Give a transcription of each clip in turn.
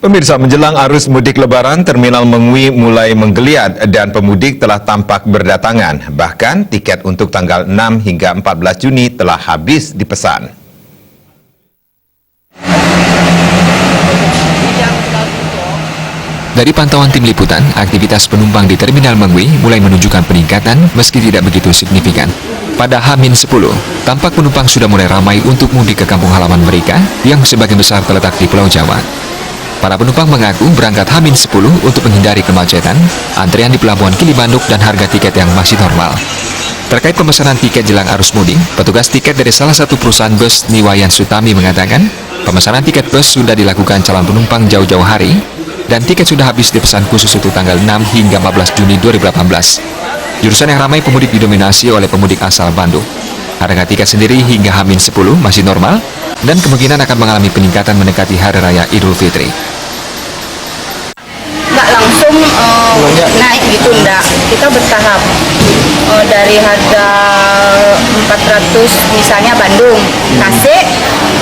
Pemirsa, menjelang arus mudik Lebaran, Terminal Mengwi mulai menggeliat dan pemudik telah tampak berdatangan. Bahkan tiket untuk tanggal 6 hingga 14 Juni telah habis dipesan. Dari pantauan tim liputan, aktivitas penumpang di Terminal Mengwi mulai menunjukkan peningkatan meski tidak begitu signifikan. Pada H-10, tampak penumpang sudah mulai ramai untuk mudik ke kampung halaman mereka yang sebagian besar terletak di Pulau Jawa. Para penumpang mengaku berangkat H-10 untuk menghindari kemacetan, antrian di Pelabuhan Gilibanduk dan harga tiket yang masih normal. Terkait pemesanan tiket jelang arus mudik, petugas tiket dari salah satu perusahaan bus Niwayan Sutami mengatakan, pemesanan tiket bus sudah dilakukan calon penumpang jauh-jauh hari, dan tiket sudah habis dipesan khusus untuk tanggal 6 hingga 14 Juni 2018. Jurusan yang ramai pemudik didominasi oleh pemudik asal Bandung. Harga tiket sendiri hingga H-10 masih normal, dan kemungkinan akan mengalami peningkatan mendekati Hari Raya Idul Fitri. Nggak langsung naik gitu, enggak. Kita bertahap. Dari harga 400 misalnya Bandung, Tasik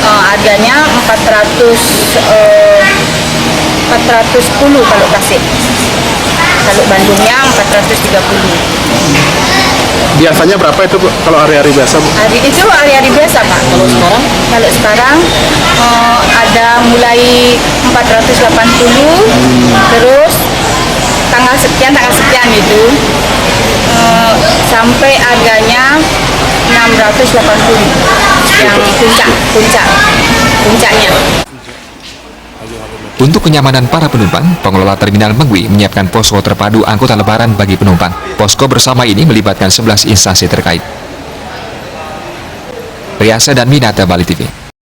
harganya 410 kalau Tasik. Kalau Bandungnya 430. Biasanya berapa itu, Bu, kalau hari-hari biasa, Bu? Hari-hari biasa, Pak. Kalau sekarang ada mulai 480, terus tanggal sekian gitu. Sampai harganya 680 yang puncaknya. Untuk kenyamanan para penumpang, pengelola Terminal Mengwi menyiapkan posko terpadu angkutan lebaran bagi penumpang. Posko bersama ini melibatkan 11 instansi terkait. Riasa dan Minata, Bali TV.